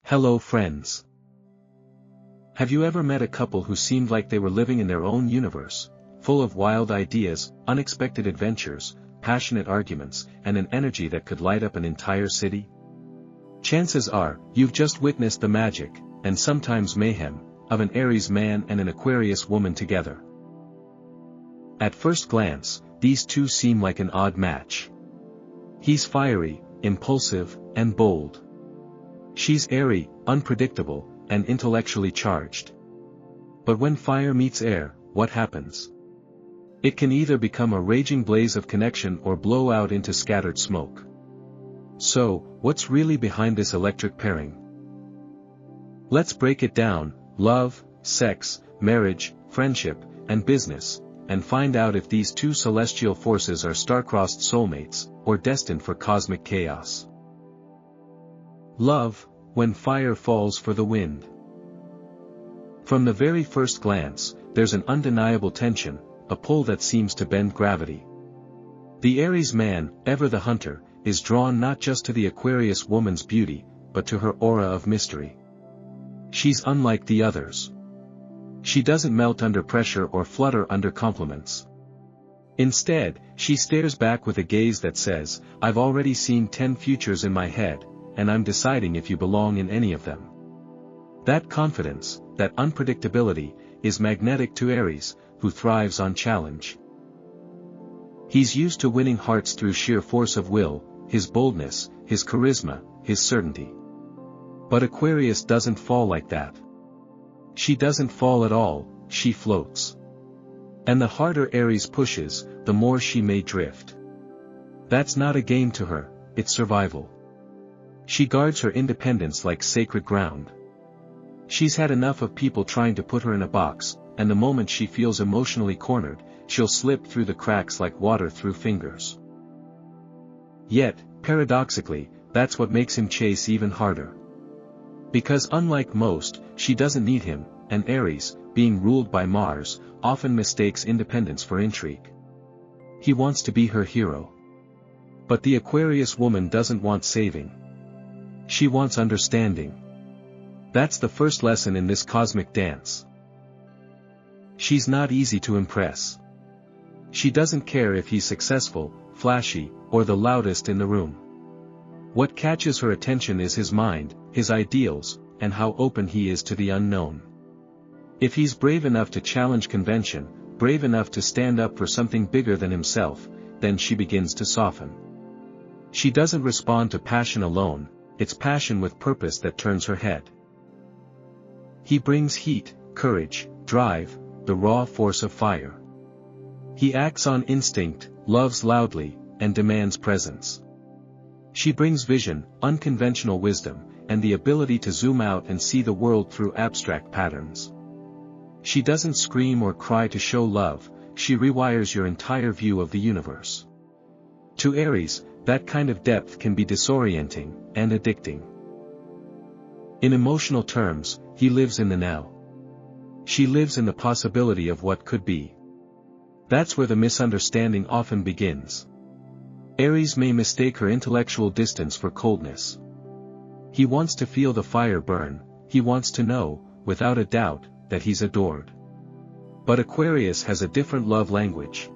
Hello friends. Have you ever met a couple who seemed like they were living in their own universe, full of wild ideas, unexpected adventures, passionate arguments, and an energy that could light up an entire city? Chances are, you've just witnessed the magic, and sometimes mayhem, of an Aries man and an Aquarius woman together. At first glance, these two seem like an odd match. He's fiery, impulsive, and bold. She's airy, unpredictable, and intellectually charged. But when fire meets air, what happens? It can either become a raging blaze of connection or blow out into scattered smoke. So, what's really behind this electric pairing? Let's break it down: love, sex, marriage, friendship, and business, and find out if these two celestial forces are star-crossed soulmates, or destined for cosmic chaos. Love, when fire falls for the wind. From the very first glance, there's an undeniable tension, a pull that seems to bend gravity. The Aries man, ever the hunter, is drawn not just to the Aquarius woman's beauty, but to her aura of mystery. She's unlike the others. She doesn't melt under pressure or flutter under compliments. Instead, she stares back with a gaze that says, "I've already seen 10 futures in my head, and I'm deciding if you belong in any of them." That confidence, that unpredictability, is magnetic to Aries, who thrives on challenge. He's used to winning hearts through sheer force of will, his boldness, his charisma, his certainty. But Aquarius doesn't fall like that. She doesn't fall at all, she floats. And the harder Aries pushes, the more she may drift. That's not a game to her, it's survival. She guards her independence like sacred ground. She's had enough of people trying to put her in a box, and the moment she feels emotionally cornered, she'll slip through the cracks like water through fingers. Yet, paradoxically, that's what makes him chase even harder. Because unlike most, she doesn't need him, and Aries, being ruled by Mars, often mistakes independence for intrigue. He wants to be her hero. But the Aquarius woman doesn't want saving. She wants understanding. That's the first lesson in this cosmic dance. She's not easy to impress. She doesn't care if he's successful, flashy, or the loudest in the room. What catches her attention is his mind, his ideals, and how open he is to the unknown. If he's brave enough to challenge convention, brave enough to stand up for something bigger than himself, then she begins to soften. She doesn't respond to passion alone, it's passion with purpose that turns her head. He brings heat, courage, drive, the raw force of fire. He acts on instinct, loves loudly, and demands presence. She brings vision, unconventional wisdom, and the ability to zoom out and see the world through abstract patterns. She doesn't scream or cry to show love, she rewires your entire view of the universe. To Aries, that kind of depth can be disorienting, and addicting. In emotional terms, he lives in the now. She lives in the possibility of what could be. That's where the misunderstanding often begins. Aries may mistake her intellectual distance for coldness. He wants to feel the fire burn, he wants to know, without a doubt, that he's adored. But Aquarius has a different love language.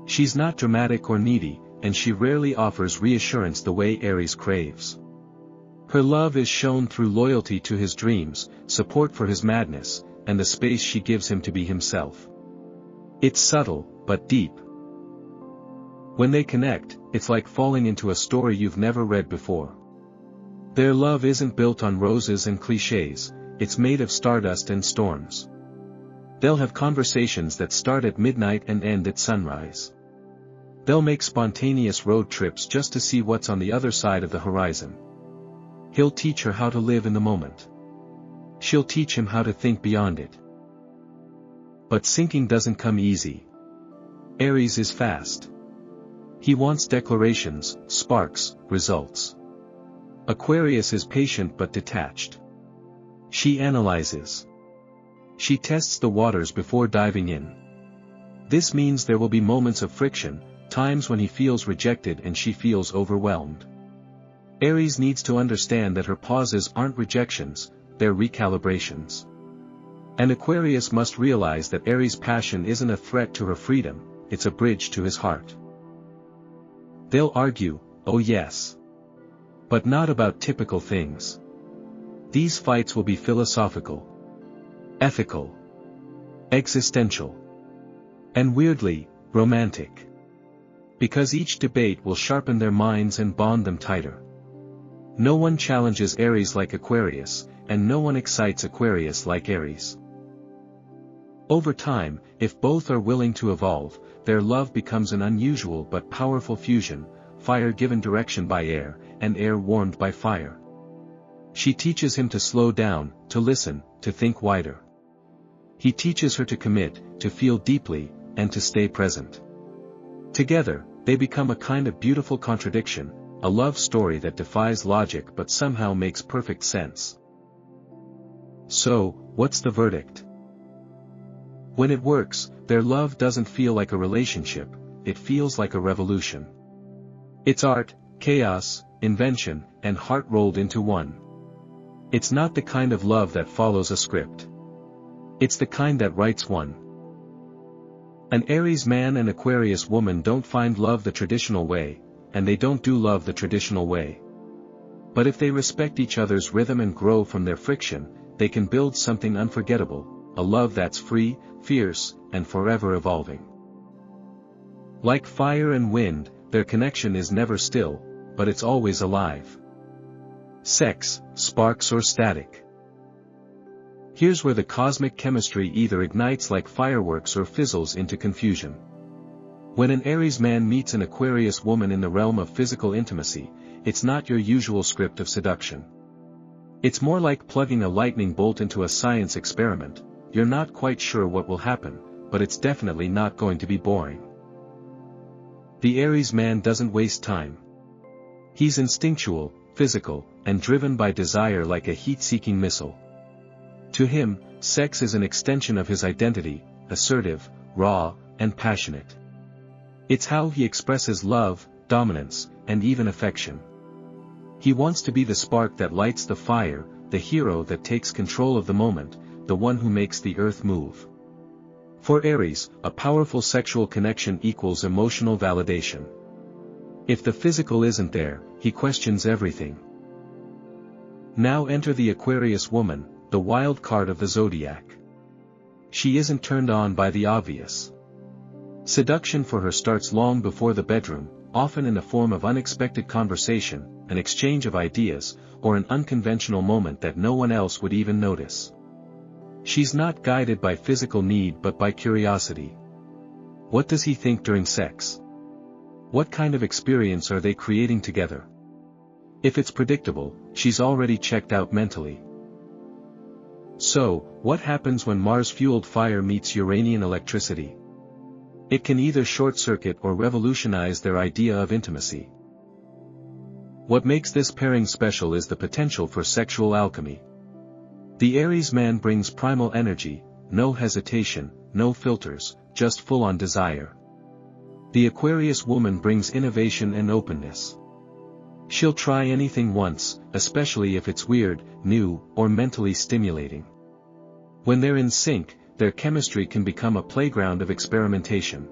She's not dramatic or needy, and she rarely offers reassurance the way Aries craves. Her love is shown through loyalty to his dreams, support for his madness, and the space she gives him to be himself. It's subtle, but deep. When they connect, it's like falling into a story you've never read before. Their love isn't built on roses and clichés, it's made of stardust and storms. They'll have conversations that start at midnight and end at sunrise. They'll make spontaneous road trips just to see what's on the other side of the horizon. He'll teach her how to live in the moment. She'll teach him how to think beyond it. But sinking doesn't come easy. Aries is fast. He wants declarations, sparks, results. Aquarius is patient but detached. She analyzes. She tests the waters before diving in. This means there will be moments of friction, times when he feels rejected and she feels overwhelmed. Aries needs to understand that her pauses aren't rejections, they're recalibrations. And Aquarius must realize that Aries' passion isn't a threat to her freedom, it's a bridge to his heart. They'll argue, oh yes. But not about typical things. These fights will be philosophical, ethical, existential, and weirdly, romantic. Because each debate will sharpen their minds and bond them tighter. No one challenges Aries like Aquarius, and no one excites Aquarius like Aries. Over time, if both are willing to evolve, their love becomes an unusual but powerful fusion, fire given direction by air, and air warmed by fire. She teaches him to slow down, to listen, to think wider. He teaches her to commit, to feel deeply, and to stay present. Together, they become a kind of beautiful contradiction, a love story that defies logic but somehow makes perfect sense. So, what's the verdict? When it works, their love doesn't feel like a relationship, it feels like a revolution. It's art, chaos, invention, and heart rolled into one. It's not the kind of love that follows a script. It's the kind that writes one. An Aries man and Aquarius woman don't find love the traditional way, and they don't do love the traditional way. But if they respect each other's rhythm and grow from their friction, they can build something unforgettable, a love that's free, fierce, and forever evolving. Like fire and wind, their connection is never still, but it's always alive. Sex, sparks or static. Here's where the cosmic chemistry either ignites like fireworks or fizzles into confusion. When an Aries man meets an Aquarius woman in the realm of physical intimacy, it's not your usual script of seduction. It's more like plugging a lightning bolt into a science experiment. You're not quite sure what will happen, but it's definitely not going to be boring. The Aries man doesn't waste time. He's instinctual, physical, and driven by desire like a heat-seeking missile. To him, sex is an extension of his identity, assertive, raw, and passionate. It's how he expresses love, dominance, and even affection. He wants to be the spark that lights the fire, the hero that takes control of the moment, the one who makes the earth move. For Aries, a powerful sexual connection equals emotional validation. If the physical isn't there, he questions everything. Now enter the Aquarius woman, the wild card of the zodiac. She isn't turned on by the obvious. Seduction for her starts long before the bedroom, often in the form of unexpected conversation, an exchange of ideas, or an unconventional moment that no one else would even notice. She's not guided by physical need but by curiosity. What does he think during sex? What kind of experience are they creating together? If it's predictable, she's already checked out mentally. So, what happens when Mars-fueled fire meets Uranian electricity? It can either short-circuit or revolutionize their idea of intimacy. What makes this pairing special is the potential for sexual alchemy. The Aries man brings primal energy, no hesitation, no filters, just full-on desire. The Aquarius woman brings innovation and openness. She'll try anything once, especially if it's weird, new, or mentally stimulating. When they're in sync, their chemistry can become a playground of experimentation.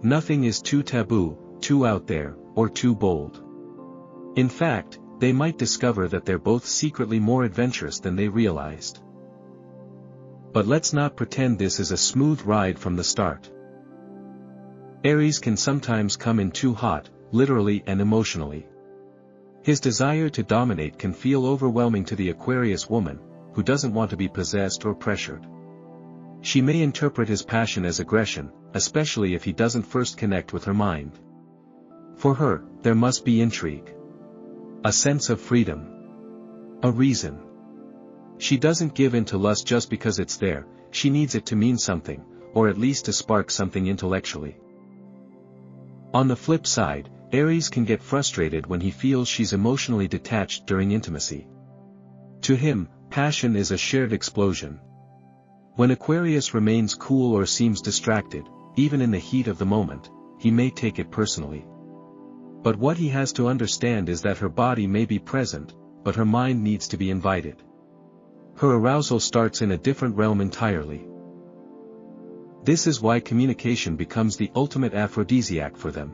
Nothing is too taboo, too out there, or too bold. In fact, they might discover that they're both secretly more adventurous than they realized. But let's not pretend this is a smooth ride from the start. Aries can sometimes come in too hot, literally and emotionally. His desire to dominate can feel overwhelming to the Aquarius woman, who doesn't want to be possessed or pressured. She may interpret his passion as aggression, especially if he doesn't first connect with her mind. For her, there must be intrigue. A sense of freedom. A reason. She doesn't give in to lust just because it's there, she needs it to mean something, or at least to spark something intellectually. On the flip side, Aries can get frustrated when he feels she's emotionally detached during intimacy. To him, passion is a shared explosion. When Aquarius remains cool or seems distracted, even in the heat of the moment, he may take it personally. But what he has to understand is that her body may be present, but her mind needs to be invited. Her arousal starts in a different realm entirely. This is why communication becomes the ultimate aphrodisiac for them.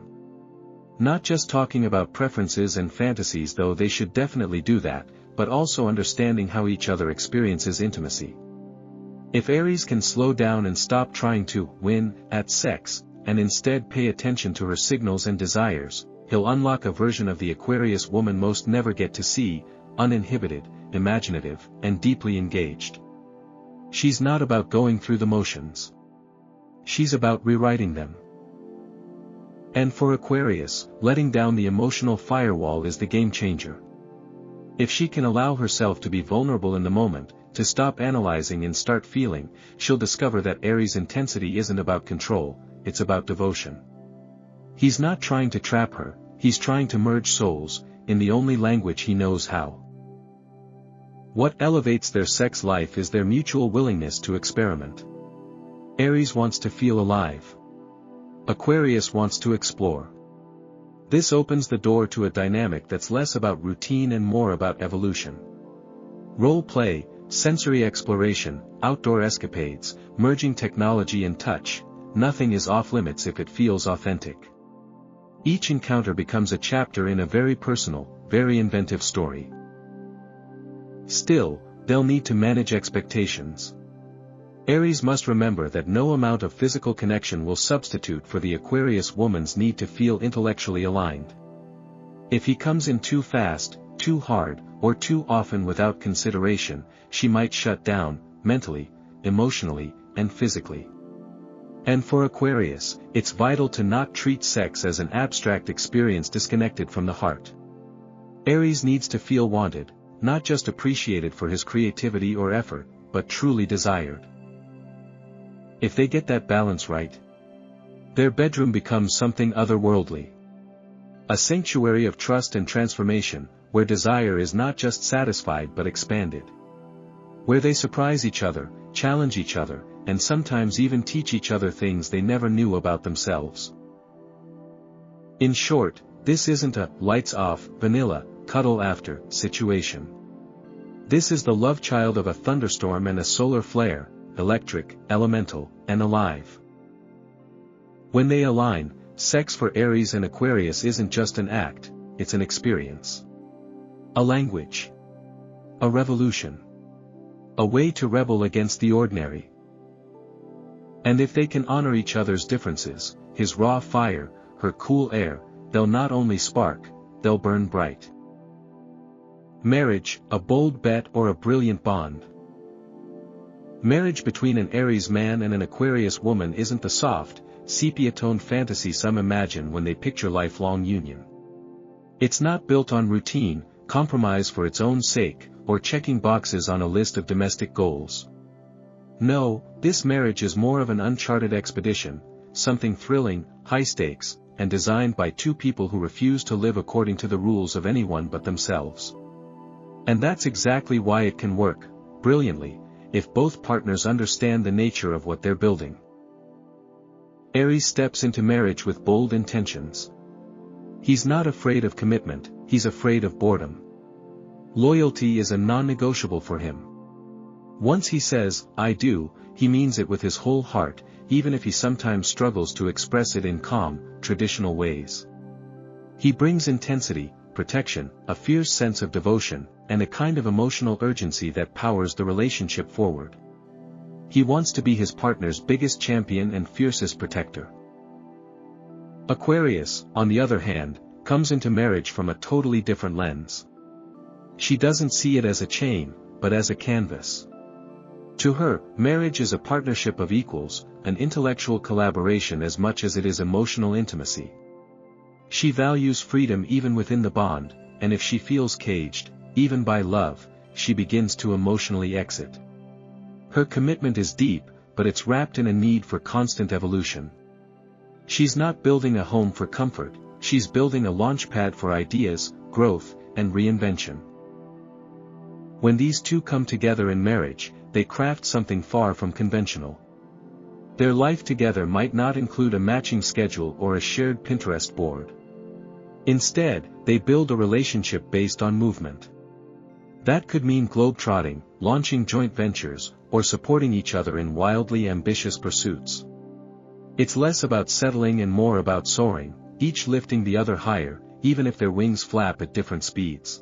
Not just talking about preferences and fantasies, though they should definitely do that, but also understanding how each other experiences intimacy. If Aries can slow down and stop trying to win at sex, and instead pay attention to her signals and desires, he'll unlock a version of the Aquarius woman most never get to see, uninhibited, imaginative, and deeply engaged. She's not about going through the motions. She's about rewriting them. And for Aquarius, letting down the emotional firewall is the game changer. If she can allow herself to be vulnerable in the moment, to stop analyzing and start feeling, she'll discover that Aries' intensity isn't about control, it's about devotion. He's not trying to trap her, he's trying to merge souls, in the only language he knows how. What elevates their sex life is their mutual willingness to experiment. Aries wants to feel alive. Aquarius wants to explore. This opens the door to a dynamic that's less about routine and more about evolution. Role play, sensory exploration, outdoor escapades, merging technology and touch, nothing is off limits if it feels authentic. Each encounter becomes a chapter in a very personal, very inventive story. Still, they'll need to manage expectations. Aries must remember that no amount of physical connection will substitute for the Aquarius woman's need to feel intellectually aligned. If he comes in too fast, too hard, or too often without consideration, she might shut down, mentally, emotionally, and physically. And for Aquarius, it's vital to not treat sex as an abstract experience disconnected from the heart. Aries needs to feel wanted, not just appreciated for his creativity or effort, but truly desired. If they get that balance right, their bedroom becomes something otherworldly. A sanctuary of trust and transformation, where desire is not just satisfied but expanded. Where they surprise each other, challenge each other, and sometimes even teach each other things they never knew about themselves. In short, this isn't a lights off, vanilla, cuddle after situation. This is the love child of a thunderstorm and a solar flare, electric, elemental, and alive. When they align, sex for Aries and Aquarius isn't just an act, it's an experience. A language. A revolution. A way to rebel against the ordinary. And if they can honor each other's differences, his raw fire, her cool air, they'll not only spark, they'll burn bright. Marriage, a bold bet or a brilliant bond? Marriage between an Aries man and an Aquarius woman isn't the soft, sepia-toned fantasy some imagine when they picture lifelong union. It's not built on routine, compromise for its own sake, or checking boxes on a list of domestic goals. No, this marriage is more of an uncharted expedition, something thrilling, high stakes, and designed by two people who refuse to live according to the rules of anyone but themselves. And that's exactly why it can work, brilliantly, if both partners understand the nature of what they're building. Aries steps into marriage with bold intentions. He's not afraid of commitment, he's afraid of boredom. Loyalty is a non-negotiable for him. Once he says, "I do," he means it with his whole heart, even if he sometimes struggles to express it in calm, traditional ways. He brings intensity, protection, a fierce sense of devotion, and a kind of emotional urgency that powers the relationship forward. He wants to be his partner's biggest champion and fiercest protector. Aquarius, on the other hand, comes into marriage from a totally different lens. She doesn't see it as a chain, but as a canvas. To her, marriage is a partnership of equals, an intellectual collaboration as much as it is emotional intimacy. She values freedom even within the bond, and if she feels caged, even by love, she begins to emotionally exit. Her commitment is deep, but it's wrapped in a need for constant evolution. She's not building a home for comfort, she's building a launchpad for ideas, growth, and reinvention. When these two come together in marriage, they craft something far from conventional. Their life together might not include a matching schedule or a shared Pinterest board. Instead, they build a relationship based on movement. That could mean globetrotting, launching joint ventures, or supporting each other in wildly ambitious pursuits. It's less about settling and more about soaring, each lifting the other higher, even if their wings flap at different speeds.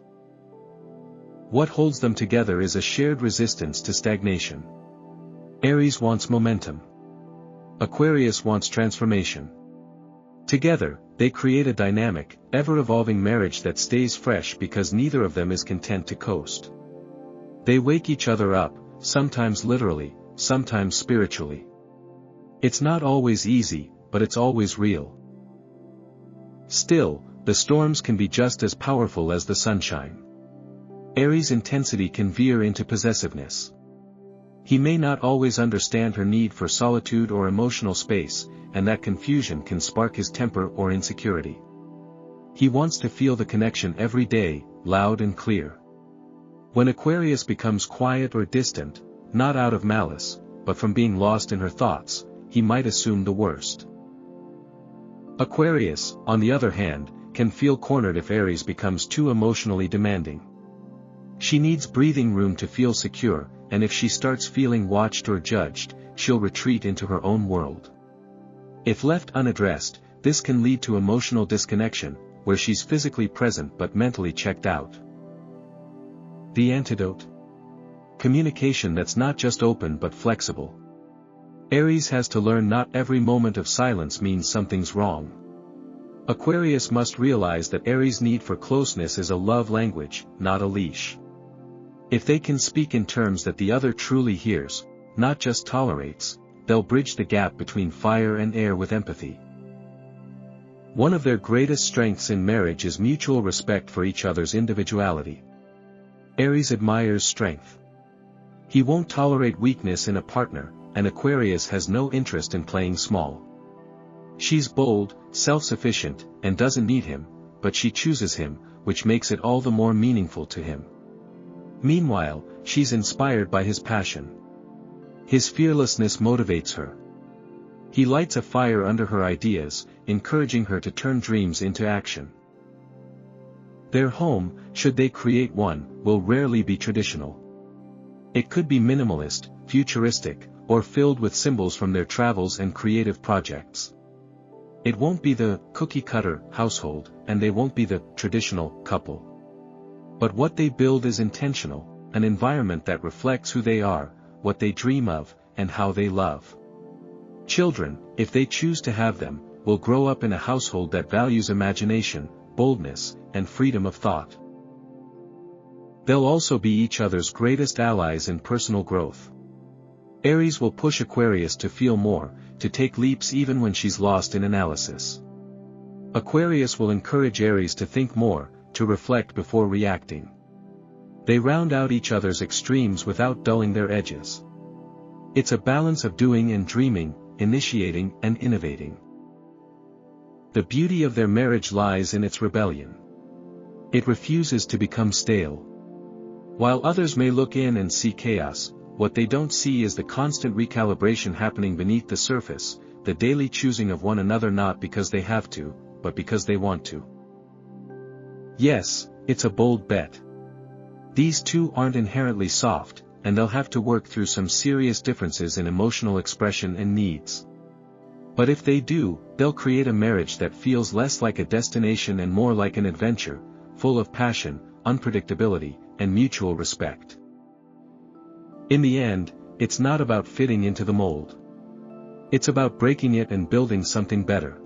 What holds them together is a shared resistance to stagnation. Aries wants momentum. Aquarius wants transformation. Together, they create a dynamic, ever-evolving marriage that stays fresh because neither of them is content to coast. They wake each other up, sometimes literally, sometimes spiritually. It's not always easy, but it's always real. Still, the storms can be just as powerful as the sunshine. Aries' intensity can veer into possessiveness. He may not always understand her need for solitude or emotional space, and that confusion can spark his temper or insecurity. He wants to feel the connection every day, loud and clear. When Aquarius becomes quiet or distant, not out of malice, but from being lost in her thoughts, he might assume the worst. Aquarius, on the other hand, can feel cornered if Aries becomes too emotionally demanding. She needs breathing room to feel secure, and if she starts feeling watched or judged, she'll retreat into her own world. If left unaddressed, this can lead to emotional disconnection, where she's physically present but mentally checked out. The antidote? Communication that's not just open but flexible. Aries has to learn not every moment of silence means something's wrong. Aquarius must realize that Aries' need for closeness is a love language, not a leash. If they can speak in terms that the other truly hears, not just tolerates, they'll bridge the gap between fire and air with empathy. One of their greatest strengths in marriage is mutual respect for each other's individuality. Aries admires strength. He won't tolerate weakness in a partner, and Aquarius has no interest in playing small. She's bold, self-sufficient, and doesn't need him, but she chooses him, which makes it all the more meaningful to him. Meanwhile, she's inspired by his passion. His fearlessness motivates her. He lights a fire under her ideas, encouraging her to turn dreams into action. Their home, should they create one, will rarely be traditional. It could be minimalist, futuristic, or filled with symbols from their travels and creative projects. It won't be the cookie-cutter household, and they won't be the traditional couple. But what they build is intentional, an environment that reflects who they are, what they dream of, and how they love. Children, if they choose to have them, will grow up in a household that values imagination, boldness, and freedom of thought. They'll also be each other's greatest allies in personal growth. Aries will push Aquarius to feel more, to take leaps even when she's lost in analysis. Aquarius will encourage Aries to think more, to reflect before reacting. They round out each other's extremes without dulling their edges. It's a balance of doing and dreaming, initiating and innovating. The beauty of their marriage lies in its rebellion. It refuses to become stale. While others may look in and see chaos, what they don't see is the constant recalibration happening beneath the surface, the daily choosing of one another not because they have to, but because they want to. Yes, it's a bold bet. These two aren't inherently soft, and they'll have to work through some serious differences in emotional expression and needs. But if they do, they'll create a marriage that feels less like a destination and more like an adventure, full of passion, unpredictability, and mutual respect. In the end, it's not about fitting into the mold. It's about breaking it and building something better.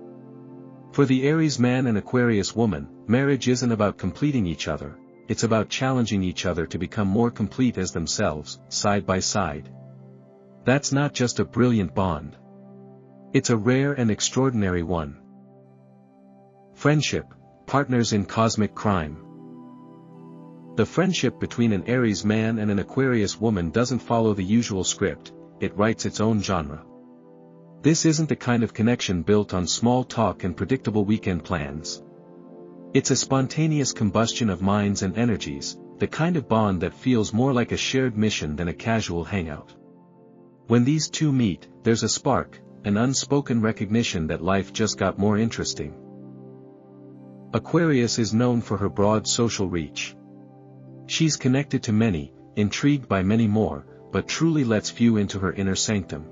For the Aries man and Aquarius woman, marriage isn't about completing each other, it's about challenging each other to become more complete as themselves, side by side. That's not just a brilliant bond. It's a rare and extraordinary one. Friendship, partners in cosmic crime. The friendship between an Aries man and an Aquarius woman doesn't follow the usual script, it writes its own genre. This isn't the kind of connection built on small talk and predictable weekend plans. It's a spontaneous combustion of minds and energies, the kind of bond that feels more like a shared mission than a casual hangout. When these two meet, there's a spark, an unspoken recognition that life just got more interesting. Aquarius is known for her broad social reach. She's connected to many, intrigued by many more, but truly lets few into her inner sanctum.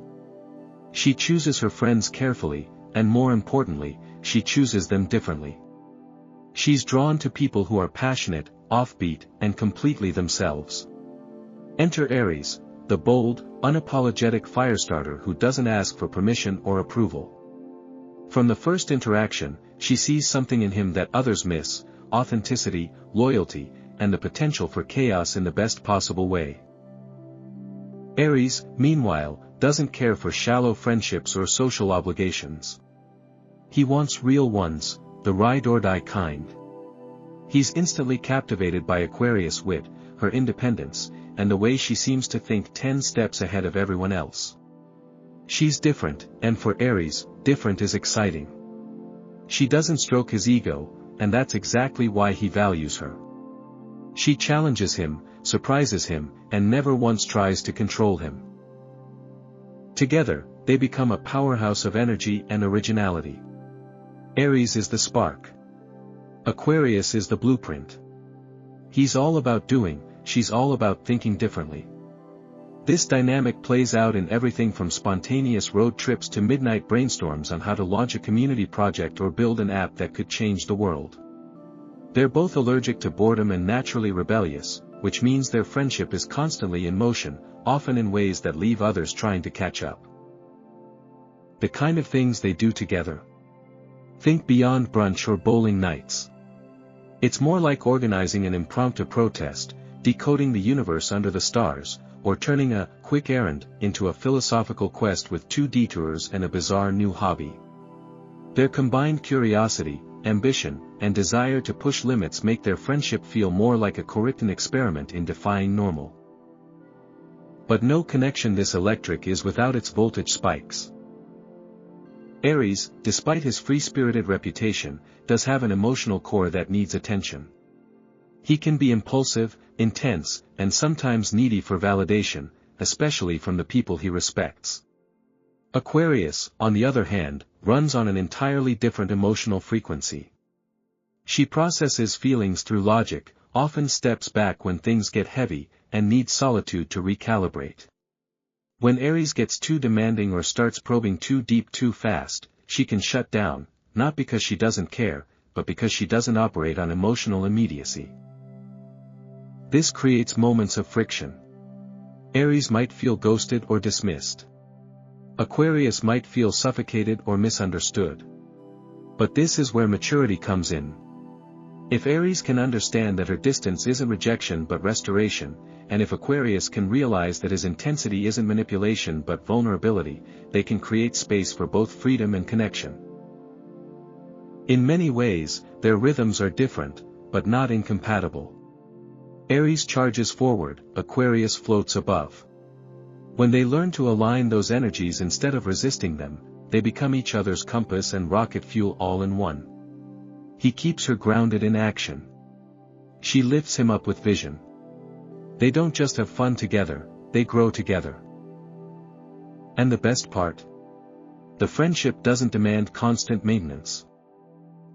She chooses her friends carefully, and more importantly, she chooses them differently. She's drawn to people who are passionate, offbeat, and completely themselves. Enter Aries, the bold, unapologetic firestarter who doesn't ask for permission or approval. From the first interaction, she sees something in him that others miss: authenticity, loyalty, and the potential for chaos in the best possible way. Aries, meanwhile, doesn't care for shallow friendships or social obligations. He wants real ones, the ride-or-die kind. He's instantly captivated by Aquarius' wit, her independence, and the way she seems to think 10 steps ahead of everyone else. She's different, and for Aries, different is exciting. She doesn't stroke his ego, and that's exactly why he values her. She challenges him, surprises him, and never once tries to control him. Together, they become a powerhouse of energy and originality. Aries is the spark. Aquarius is the blueprint. He's all about doing, she's all about thinking differently. This dynamic plays out in everything from spontaneous road trips to midnight brainstorms on how to launch a community project or build an app that could change the world. They're both allergic to boredom and naturally rebellious, which means their friendship is constantly in motion, often in ways that leave others trying to catch up. The kind of things they do together. Think beyond brunch or bowling nights. It's more like organizing an impromptu protest, decoding the universe under the stars, or turning a quick errand into a philosophical quest with 2 detours and a bizarre new hobby. Their combined curiosity, ambition, and desire to push limits make their friendship feel more like a Corinthian experiment in defying normal. But no connection this electric is without its voltage spikes. Aries, despite his free-spirited reputation, does have an emotional core that needs attention. He can be impulsive, intense, and sometimes needy for validation, especially from the people he respects. Aquarius, on the other hand, runs on an entirely different emotional frequency. She processes feelings through logic, often steps back when things get heavy, and needs solitude to recalibrate. When Aries gets too demanding or starts probing too deep too fast, she can shut down, not because she doesn't care, but because she doesn't operate on emotional immediacy. This creates moments of friction. Aries might feel ghosted or dismissed. Aquarius might feel suffocated or misunderstood. But this is where maturity comes in. If Aries can understand that her distance isn't rejection but restoration, and if Aquarius can realize that his intensity isn't manipulation but vulnerability, they can create space for both freedom and connection. In many ways, their rhythms are different, but not incompatible. Aries charges forward, Aquarius floats above. When they learn to align those energies instead of resisting them, they become each other's compass and rocket fuel all in one. He keeps her grounded in action. She lifts him up with vision. They don't just have fun together, they grow together. And the best part? The friendship doesn't demand constant maintenance.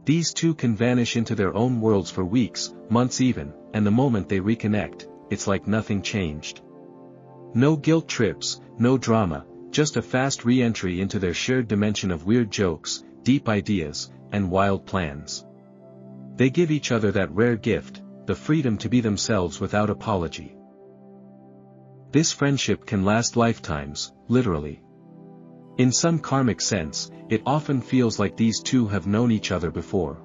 These two can vanish into their own worlds for weeks, months even, and the moment they reconnect, it's like nothing changed. No guilt trips, no drama, just a fast re-entry into their shared dimension of weird jokes, deep ideas, and wild plans. They give each other that rare gift, the freedom to be themselves without apology. This friendship can last lifetimes, literally. In some karmic sense, it often feels like these two have known each other before.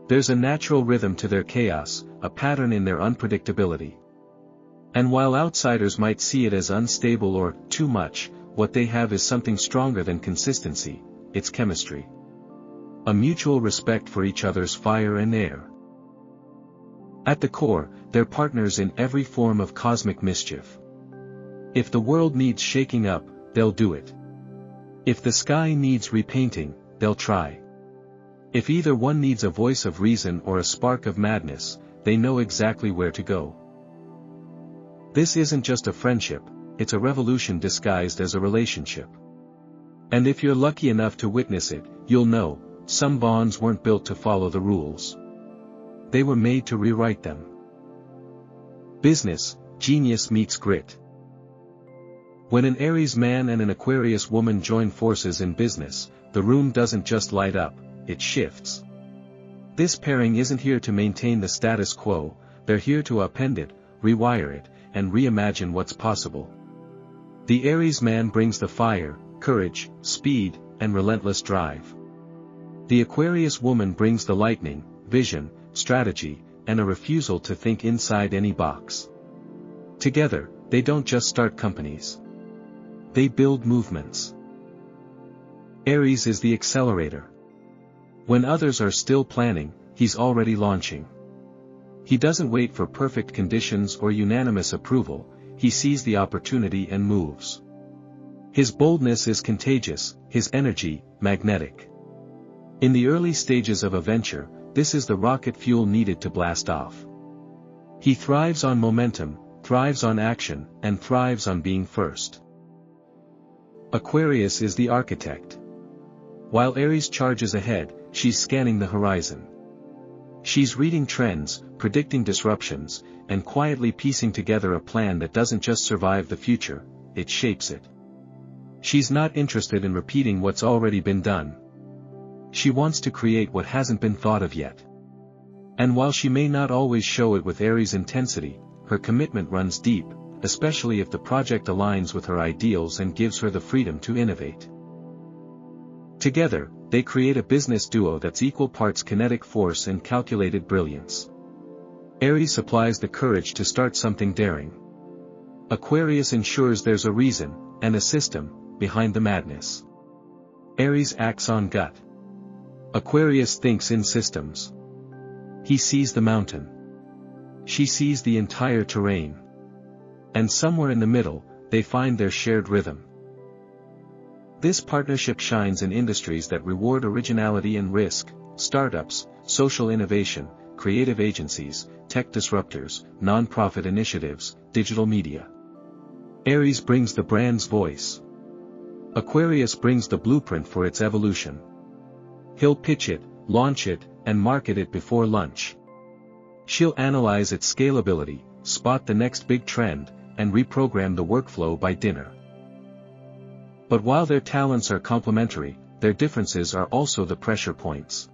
There's a natural rhythm to their chaos, a pattern in their unpredictability. And while outsiders might see it as unstable or too much, what they have is something stronger than consistency, it's chemistry. A mutual respect for each other's fire and air. At the core, they're partners in every form of cosmic mischief. If the world needs shaking up, they'll do it. If the sky needs repainting, they'll try. If either one needs a voice of reason or a spark of madness, they know exactly where to go. This isn't just a friendship, it's a revolution disguised as a relationship. And if you're lucky enough to witness it, you'll know, some bonds weren't built to follow the rules. They were made to rewrite them. Business, genius meets grit. When an Aries man and an Aquarius woman join forces in business, the room doesn't just light up, it shifts. This pairing isn't here to maintain the status quo, they're here to upend it, rewire it, and reimagine what's possible. The Aries man brings the fire, courage, speed, and relentless drive. The Aquarius woman brings the lightning, vision, strategy, and a refusal to think inside any box. Together, they don't just start companies. They build movements. Aries is the accelerator. When others are still planning, he's already launching. He doesn't wait for perfect conditions or unanimous approval, he sees the opportunity and moves. His boldness is contagious, his energy, magnetic. In the early stages of a venture, this is the rocket fuel needed to blast off. He thrives on momentum, thrives on action, and thrives on being first. Aquarius is the architect. While Aries charges ahead, she's scanning the horizon. She's reading trends, predicting disruptions, and quietly piecing together a plan that doesn't just survive the future, it shapes it. She's not interested in repeating what's already been done. She wants to create what hasn't been thought of yet. And while she may not always show it with Aries' intensity, her commitment runs deep, especially if the project aligns with her ideals and gives her the freedom to innovate. Together, they create a business duo that's equal parts kinetic force and calculated brilliance. Aries supplies the courage to start something daring. Aquarius ensures there's a reason, and a system, behind the madness. Aries acts on gut. Aquarius thinks in systems. He sees the mountain. She sees the entire terrain. And somewhere in the middle, they find their shared rhythm. This partnership shines in industries that reward originality and risk: startups, social innovation, creative agencies, tech disruptors, non-profit initiatives, digital media. Aries brings the brand's voice. Aquarius brings the blueprint for its evolution. He'll pitch it, launch it, and market it before lunch. She'll analyze its scalability, spot the next big trend, and reprogram the workflow by dinner. But while their talents are complementary, their differences are also the pressure points.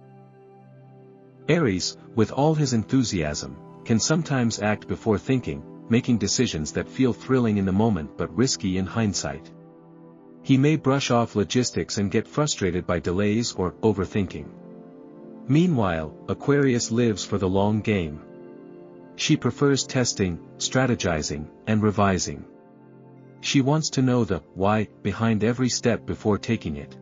Aries, with all his enthusiasm, can sometimes act before thinking, making decisions that feel thrilling in the moment but risky in hindsight. He may brush off logistics and get frustrated by delays or overthinking. Meanwhile, Aquarius lives for the long game. She prefers testing, strategizing, and revising. She wants to know the why behind every step before taking it.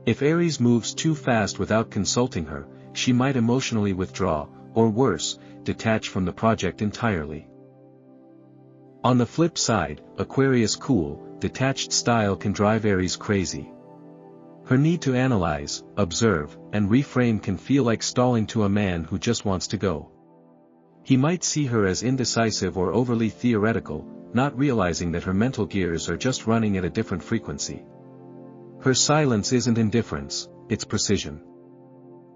If Aries moves too fast without consulting her, she might emotionally withdraw, or worse, detach from the project entirely. On the flip side, Aquarius' cool, detached style can drive Aries crazy. Her need to analyze, observe, and reframe can feel like stalling to a man who just wants to go. He might see her as indecisive or overly theoretical, not realizing that her mental gears are just running at a different frequency. Her silence isn't indifference, it's precision.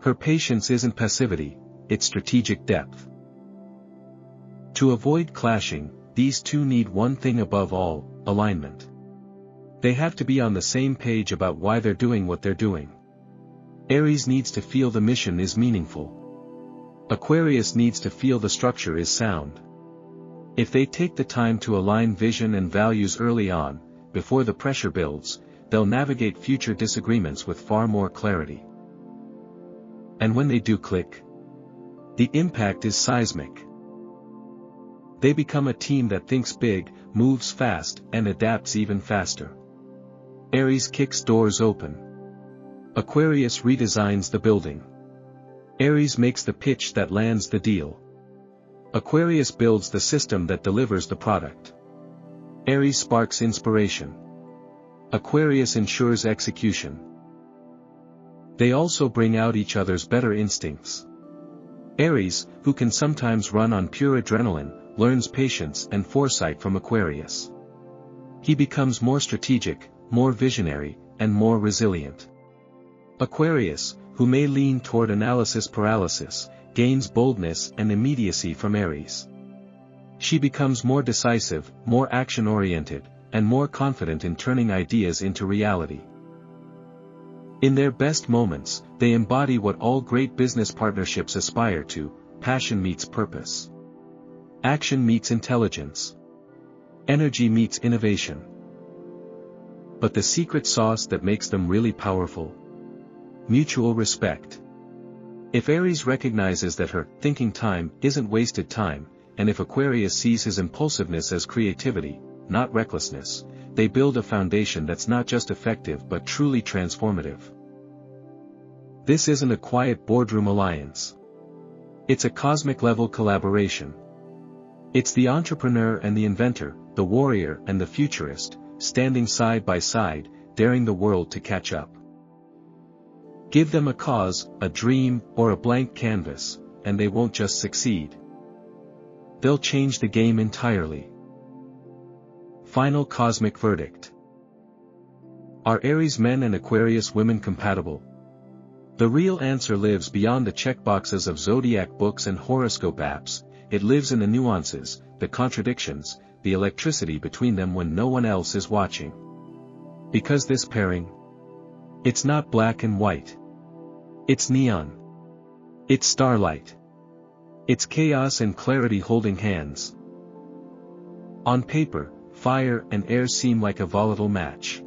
Her patience isn't passivity, it's strategic depth. To avoid clashing, these two need one thing above all: alignment. They have to be on the same page about why they're doing what they're doing. Aries needs to feel the mission is meaningful. Aquarius needs to feel the structure is sound. If they take the time to align vision and values early on, before the pressure builds, they'll navigate future disagreements with far more clarity. And when they do click, the impact is seismic. They become a team that thinks big, moves fast, and adapts even faster. Aries kicks doors open. Aquarius redesigns the building. Aries makes the pitch that lands the deal. Aquarius builds the system that delivers the product. Aries sparks inspiration. Aquarius ensures execution. They also bring out each other's better instincts. Aries, who can sometimes run on pure adrenaline, learns patience and foresight from Aquarius. He becomes more strategic, more visionary, and more resilient. Aquarius, who may lean toward analysis paralysis, gains boldness and immediacy from Aries. She becomes more decisive, more action-oriented, and more confident in turning ideas into reality. In their best moments, they embody what all great business partnerships aspire to: passion meets purpose. Action meets intelligence. Energy meets innovation. But the secret sauce that makes them really powerful? Mutual respect. If Aries recognizes that her thinking time isn't wasted time, and if Aquarius sees his impulsiveness as creativity, not recklessness, they build a foundation that's not just effective but truly transformative. This isn't a quiet boardroom alliance. It's a cosmic-level collaboration. It's the entrepreneur and the inventor, the warrior and the futurist, standing side by side, daring the world to catch up. Give them a cause, a dream, or a blank canvas, and they won't just succeed. They'll change the game entirely. Final cosmic verdict. Are Aries men and Aquarius women compatible? The real answer lives beyond the checkboxes of zodiac books and horoscope apps. It lives in the nuances, the contradictions, the electricity between them when no one else is watching. Because this pairing, it's not black and white. It's neon. It's starlight. It's chaos and clarity holding hands. On paper, fire and air seem like a volatile match.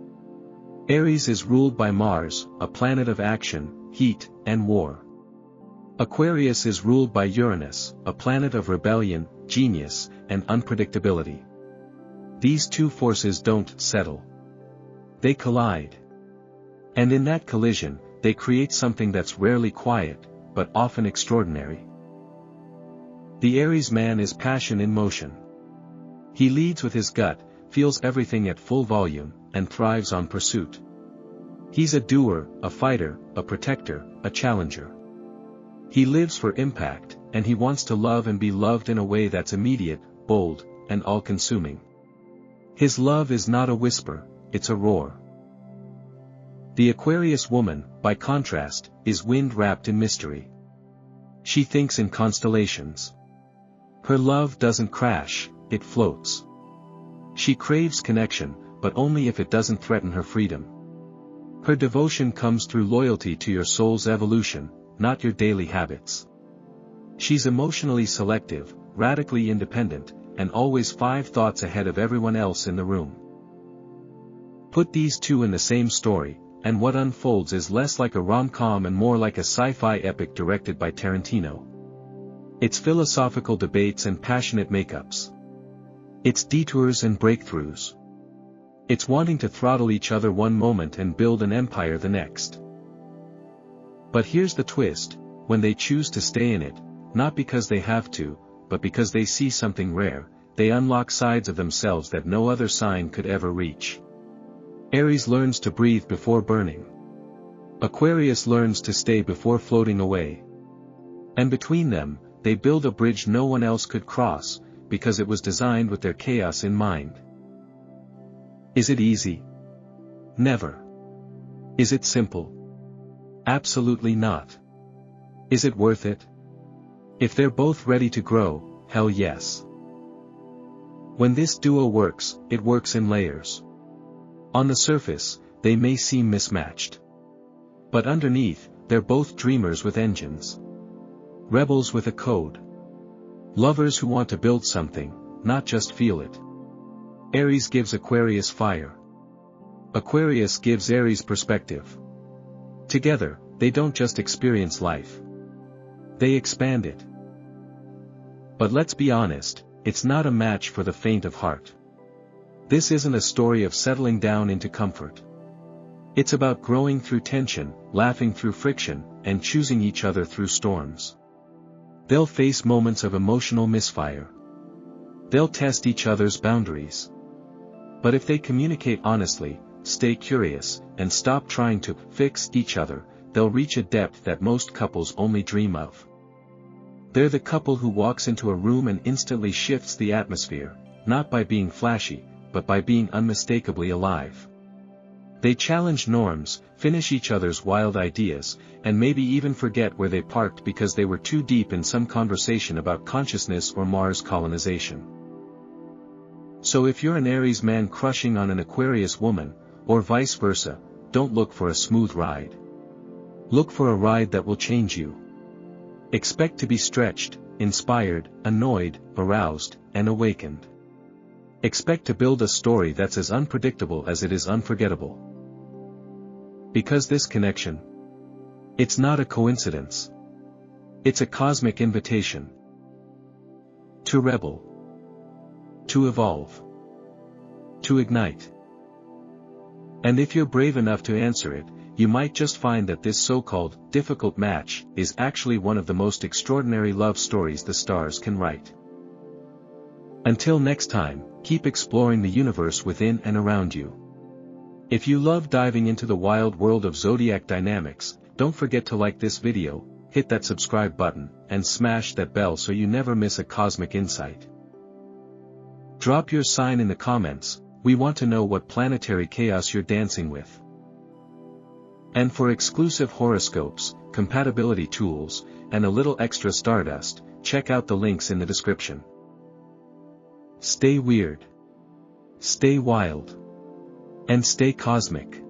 Aries is ruled by Mars, a planet of action, heat, and war. Aquarius is ruled by Uranus, a planet of rebellion, genius, and unpredictability. These two forces don't settle. They collide. And in that collision, they create something that's rarely quiet, but often extraordinary. The Aries man is passion in motion. He leads with his gut, feels everything at full volume, and thrives on pursuit. He's a doer, a fighter, a protector, a challenger. He lives for impact, and he wants to love and be loved in a way that's immediate, bold, and all-consuming. His love is not a whisper, it's a roar. The Aquarius woman, by contrast, is wind wrapped in mystery. She thinks in constellations. Her love doesn't crash, it floats. She craves connection, but only if it doesn't threaten her freedom. Her devotion comes through loyalty to your soul's evolution, not your daily habits. She's emotionally selective, radically independent, and always 5 thoughts ahead of everyone else in the room. Put these two in the same story, and what unfolds is less like a rom-com and more like a sci-fi epic directed by Tarantino. It's philosophical debates and passionate makeups. It's detours and breakthroughs. It's wanting to throttle each other one moment and build an empire the next. But here's the twist: when they choose to stay in it, not because they have to, but because they see something rare, they unlock sides of themselves that no other sign could ever reach. Aries learns to breathe before burning. Aquarius learns to stay before floating away. And between them, they build a bridge no one else could cross, because it was designed with their chaos in mind. Is it easy? Never. Is it simple? Absolutely not. Is it worth it? If they're both ready to grow, hell yes. When this duo works, it works in layers. On the surface, they may seem mismatched. But underneath, they're both dreamers with engines. Rebels with a code. Lovers who want to build something, not just feel it. Aries gives Aquarius fire. Aquarius gives Aries perspective. Together, they don't just experience life. They expand it. But let's be honest, it's not a match for the faint of heart. This isn't a story of settling down into comfort. It's about growing through tension, laughing through friction, and choosing each other through storms. They'll face moments of emotional misfire. They'll test each other's boundaries. But if they communicate honestly, stay curious, and stop trying to fix each other, they'll reach a depth that most couples only dream of. They're the couple who walks into a room and instantly shifts the atmosphere, not by being flashy, but by being unmistakably alive. They challenge norms, finish each other's wild ideas, and maybe even forget where they parked because they were too deep in some conversation about consciousness or Mars colonization. So if you're an Aries man crushing on an Aquarius woman, or vice versa, don't look for a smooth ride. Look for a ride that will change you. Expect to be stretched, inspired, annoyed, aroused, and awakened. Expect to build a story that's as unpredictable as it is unforgettable. Because this connection, it's not a coincidence. It's a cosmic invitation. To rebel. To evolve. To ignite. And if you're brave enough to answer it, you might just find that this so-called difficult match is actually one of the most extraordinary love stories the stars can write. Until next time, keep exploring the universe within and around you. If you love diving into the wild world of zodiac dynamics, don't forget to like this video, hit that subscribe button, and smash that bell so you never miss a cosmic insight. Drop your sign in the comments, we want to know what planetary chaos you're dancing with. And for exclusive horoscopes, compatibility tools, and a little extra stardust, check out the links in the description. Stay weird. Stay wild. And stay cosmic.